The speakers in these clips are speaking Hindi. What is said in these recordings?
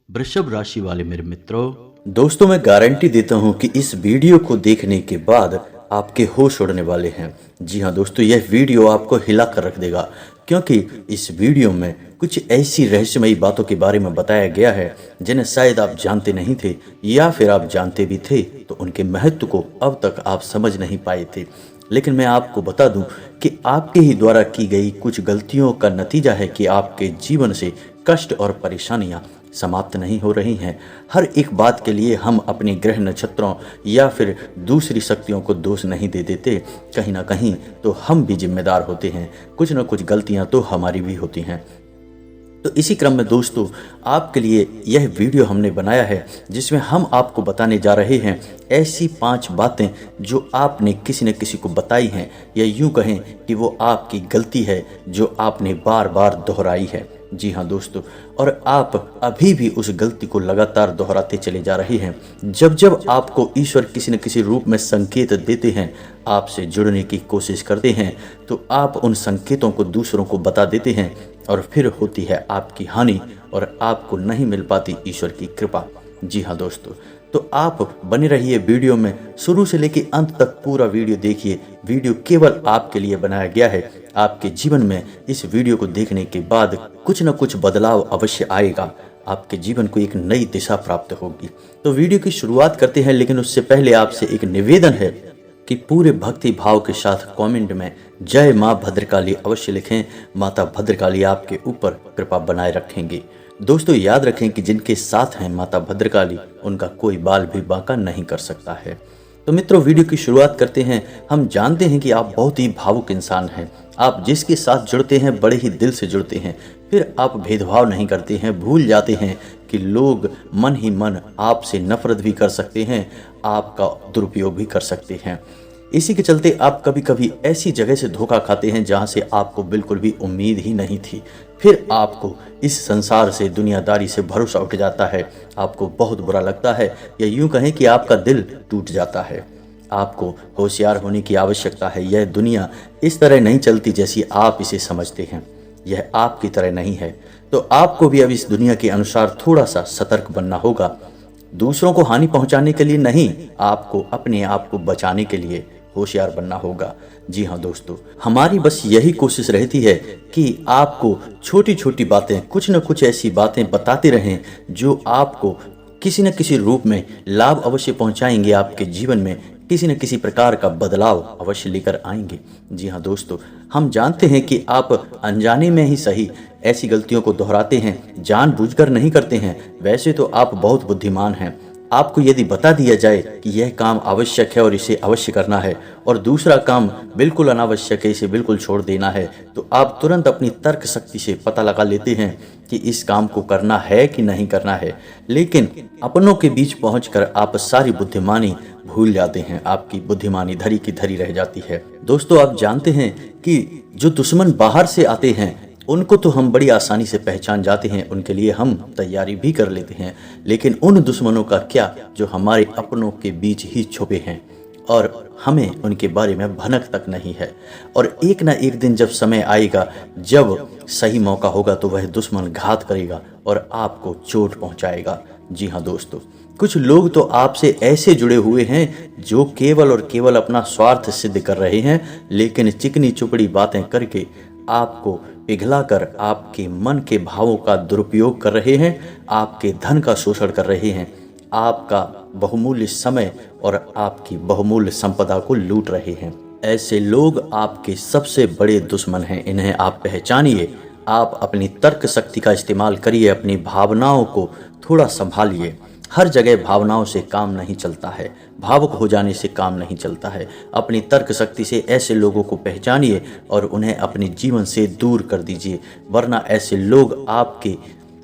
वृषभ राशि वाले मेरे मित्रों, दोस्तों, मैं गारंटी देता हूं कि इस वीडियो को देखने के बाद आपके होश उड़ने वाले हैं। जी हाँ दोस्तों, यह वीडियो आपको हिला कर रख देगा, क्योंकि इस वीडियो में कुछ ऐसी रहस्यमयी बातों के बारे में बताया गया है जिन्हें शायद आप जानते नहीं थे, या फिर आप जानते भी थे तो उनके महत्व को अब तक आप समझ नहीं पाए थे। लेकिन मैं आपको बता दूं कि आपके ही द्वारा की गई कुछ गलतियों का नतीजा है कि आपके जीवन से कष्ट और परेशानियां समाप्त नहीं हो रही हैं। हर एक बात के लिए हम अपने ग्रह नक्षत्रों या फिर दूसरी शक्तियों को दोष नहीं दे देते। कहीं ना कहीं तो हम भी जिम्मेदार होते हैं, कुछ ना कुछ गलतियां तो हमारी भी होती हैं। तो इसी क्रम में दोस्तों, आपके लिए यह वीडियो हमने बनाया है जिसमें हम आपको बताने जा रहे हैं ऐसी 5 बातें जो आपने किसी न किसी को बताई हैं, या यूं कहें कि वो आपकी गलती है जो आपने बार बार दोहराई है। जी हाँ दोस्तों, और आप अभी भी उस गलती को लगातार दोहराते चले जा रहे हैं। जब जब आपको ईश्वर किसी न किसी रूप में संकेत देते हैं, आपसे जुड़ने की कोशिश करते हैं, तो आप उन संकेतों को दूसरों को बता देते हैं और फिर होती है आपकी हानि और आपको नहीं मिल पाती ईश्वर की कृपा। जी हाँ दोस्तों, तो आप बने रहिए वीडियो में, शुरू से लेकर अंत तक पूरा वीडियो देखिए। वीडियो केवल आपके लिए बनाया गया है। आपके जीवन में इस वीडियो को देखने के बाद कुछ न कुछ बदलाव अवश्य आएगा। आपके जीवन को एक नई दिशा प्राप्त होगी। तो वीडियो की शुरुआत करते हैं, लेकिन उससे पहले आपसे एक निवेदन है कि पूरे भक्ति भाव के साथ कमेंट में जय माँ भद्रकाली अवश्य लिखें। माता भद्रकाली आपके ऊपर कृपा बनाए रखेंगी। दोस्तों, याद रखें कि जिनके साथ हैं माता भद्रकाली, उनका कोई बाल भी बांका नहीं कर सकता है। तो मित्रों, वीडियो की शुरुआत करते हैं। हम जानते हैं कि आप बहुत ही भावुक इंसान हैं। आप जिसके साथ जुड़ते हैं बड़े ही दिल से जुड़ते हैं। फिर आप भेदभाव नहीं करते हैं, भूल जाते हैं कि लोग मन ही मन आपसे नफरत भी कर सकते हैं, आपका दुरुपयोग भी कर सकते हैं। इसी के चलते आप कभी कभी ऐसी जगह से धोखा खाते हैं जहां से आपको बिल्कुल भी उम्मीद ही नहीं थी। फिर आपको इस संसार से, दुनियादारी से भरोसा उठ जाता है। आपको बहुत बुरा लगता है, या यूं कहें कि आपका दिल टूट जाता है। आपको होशियार होने की आवश्यकता है। यह दुनिया इस तरह नहीं चलती जैसी आप इसे समझते हैं। यह आपकी तरह नहीं है। तो आपको भी अब इस दुनिया के अनुसार थोड़ा सा सतर्क बनना होगा। दूसरों को हानि पहुंचाने के लिए नहीं, आपको अपने आप को बचाने के लिए होशियार बनना होगा। जी हाँ दोस्तों, हमारी बस यही कोशिश रहती है कि आपको छोटी छोटी बातें, कुछ न कुछ ऐसी बातें बताते रहें जो आपको किसी न किसी रूप में लाभ अवश्य पहुंचाएंगे। आपके जीवन में किसी न किसी प्रकार का बदलाव अवश्य लेकर आएंगे। जी हाँ दोस्तों, हम जानते हैं कि आप अनजाने में ही सही ऐसी गलतियों को दोहराते हैं, जानबूझकर नहीं करते हैं। वैसे तो आप बहुत बुद्धिमान हैं। आपको यदि बता दिया जाए कि यह काम आवश्यक है और इसे अवश्य करना है, और दूसरा काम बिल्कुल अनावश्यक है, इसे बिल्कुल छोड़ देना है, तो आप तुरंत अपनी तर्क शक्ति से पता लगा लेते हैं कि इस काम को करना है कि नहीं करना है। लेकिन अपनों के बीच पहुंचकर आप सारी बुद्धिमानी भूल जाते हैं। आपकी बुद्धिमानी धरी की धरी रह जाती है। दोस्तों, आप जानते हैं कि जो दुश्मन बाहर से आते हैं उनको तो हम बड़ी आसानी से पहचान जाते हैं, उनके लिए हम तैयारी भी कर लेते हैं। लेकिन उन दुश्मनों का क्या जो हमारे अपनों के बीच ही छुपे हैं और हमें उनके बारे में भनक तक नहीं है। और एक ना एक दिन जब समय आएगा, जब सही मौका होगा, तो वह दुश्मन घात करेगा और आपको चोट पहुंचाएगा। जी हाँ दोस्तों, कुछ लोग तो आपसे ऐसे जुड़े हुए हैं जो केवल और केवल अपना स्वार्थ सिद्ध कर रहे हैं, लेकिन चिकनी चुपड़ी बातें करके आपको पिघलाकर आपके मन के भावों का दुरुपयोग कर रहे हैं, आपके धन का शोषण कर रहे हैं, आपका बहुमूल्य समय और आपकी बहुमूल्य संपदा को लूट रहे हैं। ऐसे लोग आपके सबसे बड़े दुश्मन हैं। इन्हें आप पहचानिए। आप अपनी तर्क शक्ति का इस्तेमाल करिए, अपनी भावनाओं को थोड़ा संभालिए। हर जगह भावनाओं से काम नहीं चलता है, भावुक हो जाने से काम नहीं चलता है। अपनी तर्क शक्ति से ऐसे लोगों को पहचानिए और उन्हें अपने जीवन से दूर कर दीजिए, वरना ऐसे लोग आपके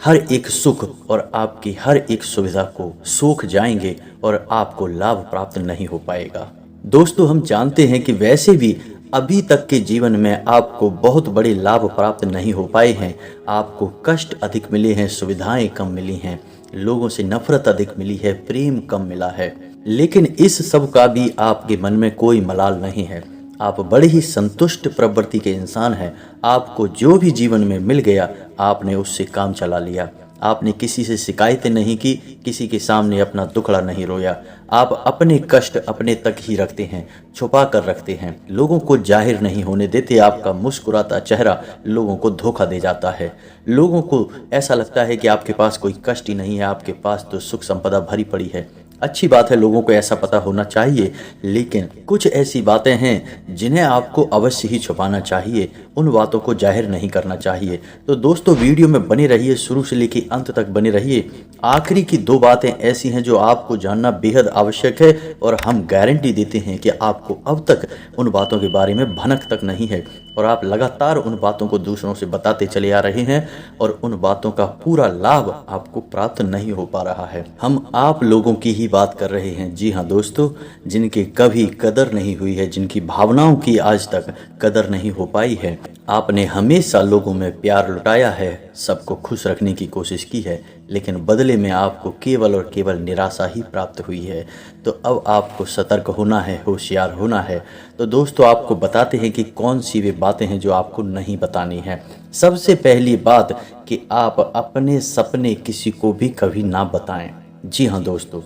हर एक सुख और आपकी हर एक सुविधा को सोख जाएंगे और आपको लाभ प्राप्त नहीं हो पाएगा। दोस्तों, हम जानते हैं कि वैसे भी अभी तक के जीवन में आपको बहुत बड़े लाभ प्राप्त नहीं हो पाए हैं। आपको कष्ट अधिक मिले हैं, सुविधाएं कम मिली हैं, लोगों से नफरत अधिक मिली है, प्रेम कम मिला है। लेकिन इस सब का भी आपके मन में कोई मलाल नहीं है। आप बड़े ही संतुष्ट प्रवृत्ति के इंसान हैं। आपको जो भी जीवन में मिल गया, आपने उससे काम चला लिया। आपने किसी से शिकायतें नहीं की, किसी के सामने अपना दुखड़ा नहीं रोया। आप अपने कष्ट अपने तक ही रखते हैं, छुपा कर रखते हैं, लोगों को जाहिर नहीं होने देते। आपका मुस्कुराता चेहरा लोगों को धोखा दे जाता है। लोगों को ऐसा लगता है कि आपके पास कोई कष्ट ही नहीं है, आपके पास तो सुख संपदा भरी पड़ी है। अच्छी बात है, लोगों को ऐसा पता होना चाहिए, लेकिन कुछ ऐसी बातें हैं जिन्हें आपको अवश्य ही छुपाना चाहिए, उन बातों को जाहिर नहीं करना चाहिए। तो दोस्तों वीडियो में बने रहिए, शुरू से लेकर अंत तक बने रहिए। आखिरी की 2 बातें ऐसी हैं जो आपको जानना बेहद आवश्यक है और हम गारंटी देते हैं कि आपको अब तक उन बातों के बारे में भनक तक नहीं है और आप लगातार उन बातों को दूसरों से बताते चले आ रहे हैं और उन बातों का पूरा लाभ आपको प्राप्त नहीं हो पा रहा है। हम आप लोगों की ही बात कर रहे हैं। जी हाँ दोस्तों, जिनकी कभी कदर नहीं हुई है, जिनकी भावनाओं की आज तक कदर नहीं हो पाई है। आपने हमेशा लोगों में प्यार लुटाया है, सबको खुश रखने की कोशिश की है, लेकिन बदले में आपको केवल और केवल निराशा ही प्राप्त हुई है। तो अब आपको सतर्क होना है, होशियार होना है। तो दोस्तों आपको बताते हैं कि कौन सी वे बातें हैं जो आपको नहीं बतानी है। सबसे पहली बात कि आप अपने सपने किसी को भी कभी ना बताएं। जी हाँ दोस्तों,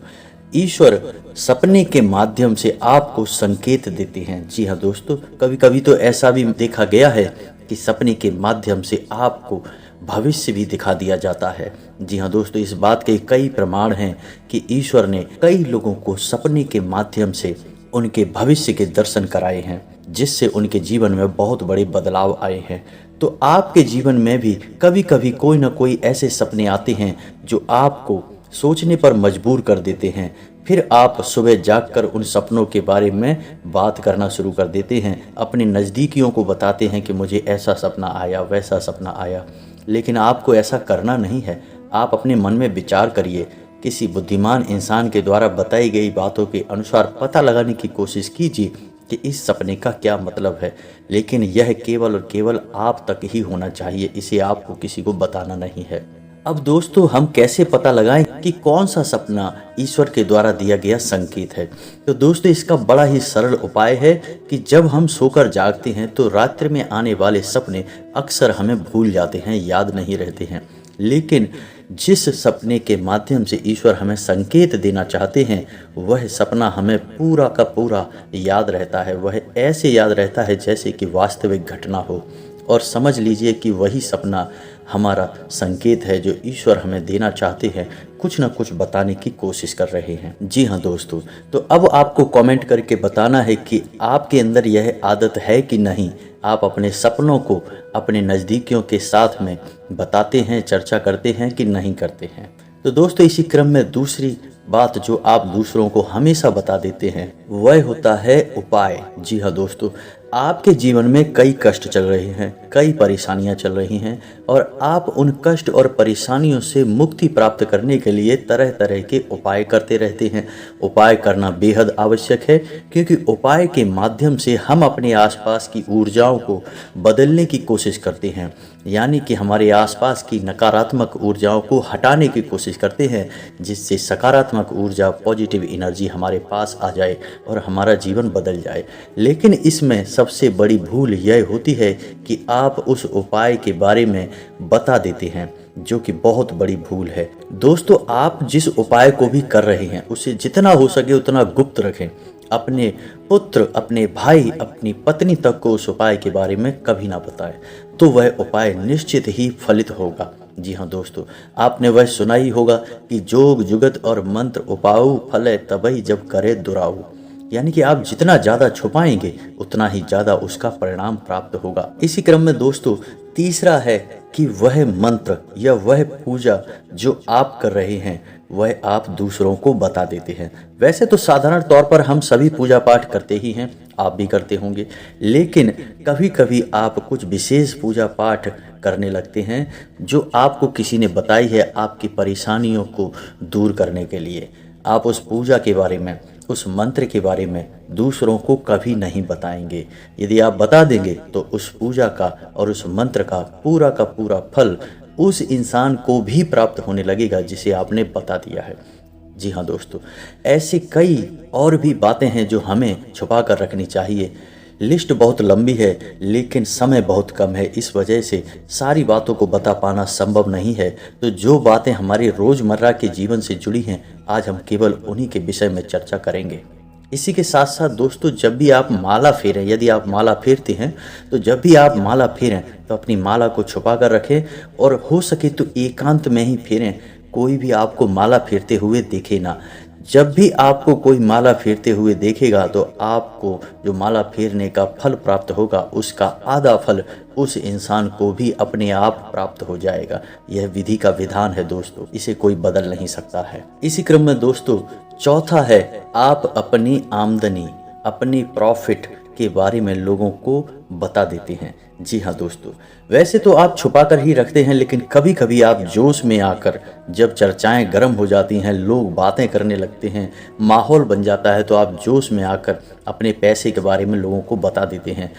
ईश्वर सपने के माध्यम से आपको संकेत देते हैं। जी हाँ दोस्तों, कभी कभी तो ऐसा भी देखा गया है कि सपने के माध्यम से आपको भविष्य भी दिखा दिया जाता है। जी हाँ दोस्तों, इस बात के कई प्रमाण हैं कि ईश्वर ने कई लोगों को सपने के माध्यम से उनके भविष्य के दर्शन कराए हैं, जिससे उनके जीवन में बहुत बड़े बदलाव आए हैं। तो आपके जीवन में भी कभी कभी कोई ना कोई ऐसे सपने आते हैं जो आपको सोचने पर मजबूर कर देते हैं। फिर आप सुबह जागकर उन सपनों के बारे में बात करना शुरू कर देते हैं, अपने नज़दीकियों को बताते हैं कि मुझे ऐसा सपना आया, वैसा सपना आया। लेकिन आपको ऐसा करना नहीं है। आप अपने मन में विचार करिए, किसी बुद्धिमान इंसान के द्वारा बताई गई बातों के अनुसार पता लगाने की कोशिश कीजिए कि इस सपने का क्या मतलब है। लेकिन यह केवल और केवल आप तक ही होना चाहिए, इसे आपको किसी को बताना नहीं है। अब दोस्तों हम कैसे पता लगाएं कि कौन सा सपना ईश्वर के द्वारा दिया गया संकेत है। तो दोस्तों इसका बड़ा ही सरल उपाय है कि जब हम सोकर जागते हैं तो रात्रि में आने वाले सपने अक्सर हमें भूल जाते हैं, याद नहीं रहते हैं। लेकिन जिस सपने के माध्यम से ईश्वर हमें संकेत देना चाहते हैं वह सपना हमें पूरा का पूरा याद रहता है। वह ऐसे याद रहता है जैसे कि वास्तविक घटना हो, और समझ लीजिए कि वही सपना हमारा संकेत है जो ईश्वर हमें देना चाहते हैं, कुछ ना कुछ बताने की कोशिश कर रहे हैं। जी हाँ दोस्तों, तो अब आपको कमेंट करके बताना है कि आपके अंदर यह आदत है कि नहीं। आप अपने सपनों को अपने नज़दीकियों के साथ में बताते हैं, चर्चा करते हैं कि नहीं करते हैं। तो दोस्तों इसी क्रम में दूसरी बात जो आप दूसरों को हमेशा बता देते हैं वह होता है उपाय। जी हाँ दोस्तों, आपके जीवन में कई कष्ट चल रहे हैं, कई परेशानियां चल रही हैं और आप उन कष्ट और परेशानियों से मुक्ति प्राप्त करने के लिए तरह तरह के उपाय करते रहते हैं। उपाय करना बेहद आवश्यक है, क्योंकि उपाय के माध्यम से हम अपने आसपास की ऊर्जाओं को बदलने की कोशिश करते हैं, यानी कि हमारे आसपास की नकारात्मक ऊर्जाओं को हटाने की कोशिश करते हैं, जिससे सकारात्मक ऊर्जा, पॉजिटिव एनर्जी हमारे पास आ जाए और हमारा जीवन बदल जाए। लेकिन इसमें सबसे बड़ी भूल यह होती है कि आप उस उपाय के बारे में बता देते हैं, जो कि बहुत बड़ी भूल है। दोस्तों आप जिस उपाय को भी कर रहे हैं उसे जितना हो सके उतना गुप्त रखें। अपने पुत्र, अपने भाई, अपनी पत्नी तक को उस उपाय के बारे में कभी ना बताएं, तो वह उपाय निश्चित ही फलित होगा। जी हाँ दोस्तों, आपने वह सुना ही होगा कि जोग जुगत और मंत्र उपाऊ फले तबई जब करे दुराऊ, यानी कि आप जितना ज़्यादा छुपाएंगे उतना ही ज़्यादा उसका परिणाम प्राप्त होगा। इसी क्रम में दोस्तों तीसरा है कि वह मंत्र या वह पूजा जो आप कर रहे हैं वह आप दूसरों को बता देते हैं। वैसे तो साधारण तौर पर हम सभी पूजा पाठ करते ही हैं, आप भी करते होंगे, लेकिन कभी कभी आप कुछ विशेष पूजा पाठ करने लगते हैं जो आपको किसी ने बताई है आपकी परेशानियों को दूर करने के लिए। आप उस पूजा के बारे में, उस मंत्र के बारे में दूसरों को कभी नहीं बताएंगे। यदि आप बता देंगे तो उस पूजा का और उस मंत्र का पूरा फल उस इंसान को भी प्राप्त होने लगेगा जिसे आपने बता दिया है। जी हाँ दोस्तों, ऐसी कई और भी बातें हैं जो हमें छुपा कर रखनी चाहिए, लिस्ट बहुत लंबी है लेकिन समय बहुत कम है, इस वजह से सारी बातों को बता पाना संभव नहीं है। तो जो बातें हमारे रोज़मर्रा के जीवन से जुड़ी हैं, आज हम केवल उन्हीं के विषय में चर्चा करेंगे। इसी के साथ साथ दोस्तों, जब भी आप माला फेरें, यदि आप माला फेरते हैं तो जब भी आप माला फेरें तो अपनी माला को छुपा कर रखें और हो सके तो एकांत में ही फेरें। कोई भी आपको माला फेरते हुए देखे ना। जब भी आपको कोई माला फेरते हुए देखेगा तो आपको जो माला फेरने का फल प्राप्त होगा, उसका आधा फल उस इंसान को भी अपने आप प्राप्त हो जाएगा। यह विधि का विधान है दोस्तों, इसे कोई बदल नहीं सकता है। इसी क्रम में दोस्तों, चौथा है आप अपनी आमदनी, अपनी प्रॉफिट के बारे में लोगों को बता देते हैं। जी हाँ दोस्तों, वैसे तो आप छुपा कर ही रखते हैं, लेकिन कभी कभी आप जोश में आकर, जब चर्चाएं गर्म हो जाती हैं, लोग बातें करने लगते हैं, माहौल बन जाता है, तो आप जोश में आकर अपने पैसे के बारे में लोगों को बता देते हैं।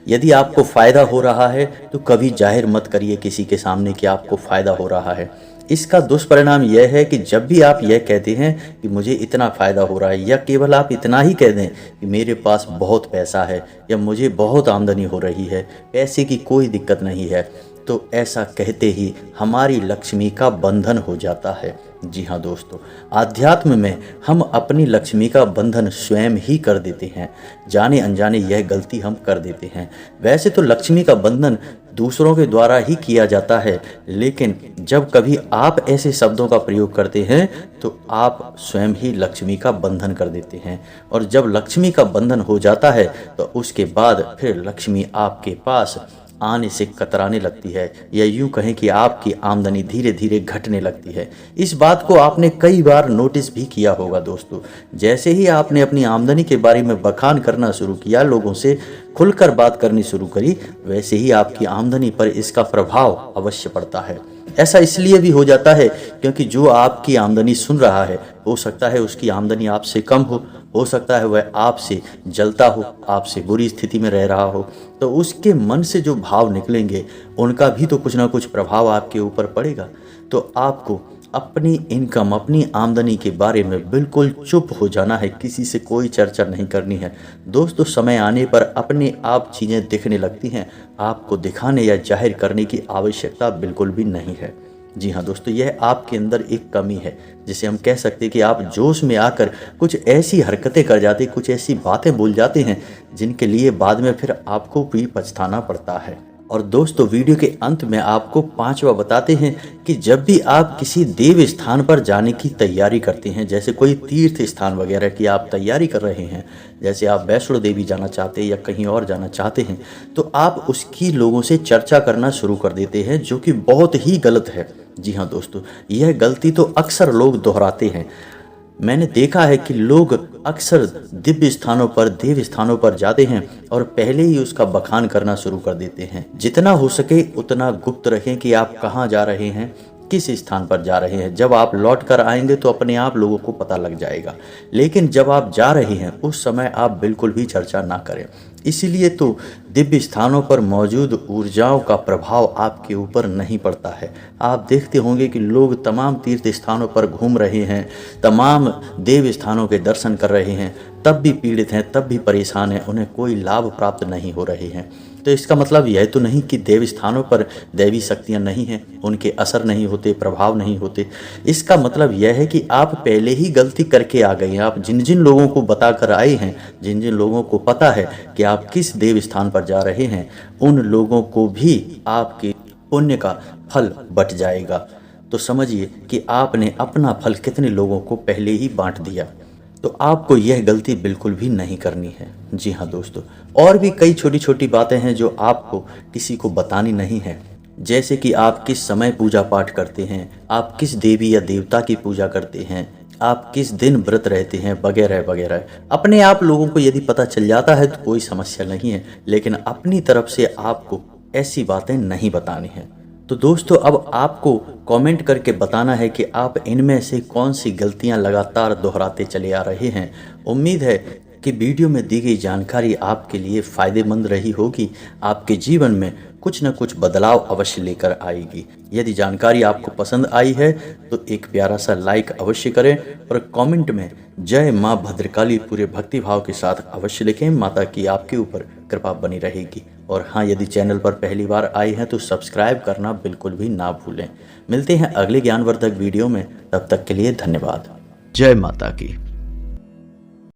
यदि आपको फ़ायदा हो रहा है तो कभी जाहिर मत करिए किसी के सामने कि आपको फ़ायदा हो रहा है। इसका दुष्परिणाम यह है कि जब भी आप यह कहते हैं कि मुझे इतना फ़ायदा हो रहा है, या केवल आप इतना ही कह दें कि मेरे पास बहुत पैसा है या मुझे बहुत आमदनी हो रही है, पैसे की कोई दिक्कत नहीं है, तो ऐसा कहते ही हमारी लक्ष्मी का बंधन हो जाता है। जी हाँ दोस्तों, आध्यात्म में हम अपनी लक्ष्मी का बंधन स्वयं ही कर देते हैं। जाने अनजाने यह गलती हम कर देते हैं। वैसे तो लक्ष्मी का बंधन दूसरों के द्वारा ही किया जाता है, लेकिन जब कभी आप ऐसे शब्दों का प्रयोग करते हैं तो आप स्वयं ही लक्ष्मी का बंधन कर देते हैं। और जब लक्ष्मी का बंधन हो जाता है तो उसके बाद फिर लक्ष्मी आपके पास आने से कतराने लगती है, या यूं कहें कि आपकी आमदनी धीरे धीरे घटने लगती है। इस बात को आपने कई बार नोटिस भी किया होगा दोस्तों। जैसे ही आपने अपनी आमदनी के बारे में बखान करना शुरू किया, लोगों से खुलकर बात करनी शुरू करी, वैसे ही आपकी आमदनी पर इसका प्रभाव अवश्य पड़ता है। ऐसा इसलिए भी हो जाता है क्योंकि जो आपकी आमदनी सुन रहा है, हो सकता है उसकी आमदनी आपसे कम हो सकता है वह आपसे जलता हो, आपसे बुरी स्थिति में रह रहा हो, तो उसके मन से जो भाव निकलेंगे उनका भी तो कुछ ना कुछ प्रभाव आपके ऊपर पड़ेगा। तो आपको अपनी इनकम, अपनी आमदनी के बारे में बिल्कुल चुप हो जाना है, किसी से कोई चर्चा नहीं करनी है दोस्तों। समय आने पर अपने आप चीज़ें दिखने लगती हैं, आपको दिखाने या जाहिर करने की आवश्यकता बिल्कुल भी नहीं है। जी हाँ दोस्तों, यह आपके अंदर एक कमी है, जिसे हम कह सकते हैं कि आप जोश में आकर कुछ ऐसी हरकतें कर जाते, कुछ ऐसी बातें बोल जाते हैं जिनके लिए बाद में फिर आपको भी पछताना पड़ता है। और दोस्तों, वीडियो के अंत में आपको पांचवा बताते हैं कि जब भी आप किसी देव स्थान पर जाने की तैयारी करते हैं, जैसे कोई तीर्थ स्थान वगैरह की आप तैयारी कर रहे हैं, जैसे आप वैष्णो देवी जाना चाहते हैं या कहीं और जाना चाहते हैं, तो आप उसकी लोगों से चर्चा करना शुरू कर देते हैं, जो कि बहुत ही गलत है। जी हाँ दोस्तों, यह गलती तो अक्सर लोग दोहराते हैं। मैंने देखा है कि लोग अक्सर दिव्य स्थानों पर, देव स्थानों पर जाते हैं और पहले ही उसका बखान करना शुरू कर देते हैं। जितना हो सके उतना गुप्त रखें कि आप कहाँ जा रहे हैं, किस स्थान पर जा रहे हैं। जब आप लौट कर आएंगे तो अपने आप लोगों को पता लग जाएगा, लेकिन जब आप जा रहे हैं उस समय आप बिल्कुल भी चर्चा ना करें। इसीलिए तो दिव्य स्थानों पर मौजूद ऊर्जाओं का प्रभाव आपके ऊपर नहीं पड़ता है। आप देखते होंगे कि लोग तमाम तीर्थ स्थानों पर घूम रहे हैं, तमाम देव स्थानों के दर्शन कर रहे हैं, तब भी पीड़ित हैं, तब भी परेशान हैं, उन्हें कोई लाभ प्राप्त नहीं हो रहे हैं। तो इसका मतलब यह तो नहीं कि देव स्थानों पर दैवी शक्तियाँ नहीं हैं, उनके असर नहीं होते, प्रभाव नहीं होते। इसका मतलब यह है कि आप पहले ही गलती करके आ गए हैं। आप जिन जिन लोगों को बता कर आए हैं, जिन जिन लोगों को पता है कि आप किस देव स्थान पर जा रहे हैं, उन लोगों को भी आपके पुण्य का फल बट जाएगा। तो समझिए कि आपने अपना फल कितने लोगों को पहले ही बांट दिया। तो आपको यह गलती बिल्कुल भी नहीं करनी है। जी हाँ दोस्तों, और भी कई छोटी छोटी बातें हैं जो आपको किसी को बतानी नहीं है, जैसे कि आप किस समय पूजा पाठ करते हैं, आप किस देवी या देवता की पूजा करते हैं, आप किस दिन व्रत रहते हैं, वगैरह वगैरह। अपने आप लोगों को यदि पता चल जाता है तो कोई समस्या नहीं है, लेकिन अपनी तरफ से आपको ऐसी बातें नहीं बतानी हैं। तो दोस्तों, अब आपको कमेंट करके बताना है कि आप इनमें से कौन सी गलतियां लगातार दोहराते चले आ रहे हैं। उम्मीद है कि वीडियो में दी गई जानकारी आपके लिए फ़ायदेमंद रही होगी, आपके जीवन में कुछ न कुछ बदलाव अवश्य लेकर आएगी। यदि जानकारी आपको पसंद आई है तो एक प्यारा सा लाइक अवश्य करें और कमेंट में जय माँ भद्रकाली पूरे भक्तिभाव के साथ अवश्य लिखें। माता की आपके ऊपर कृपा बनी रहेगी। और हाँ, यदि चैनल पर पहली बार आए हैं तो सब्सक्राइब करना बिल्कुल भी ना भूलें। मिलते हैं अगले ज्ञानवर्धक वीडियो में, तब तक के लिए धन्यवाद। जय माता की।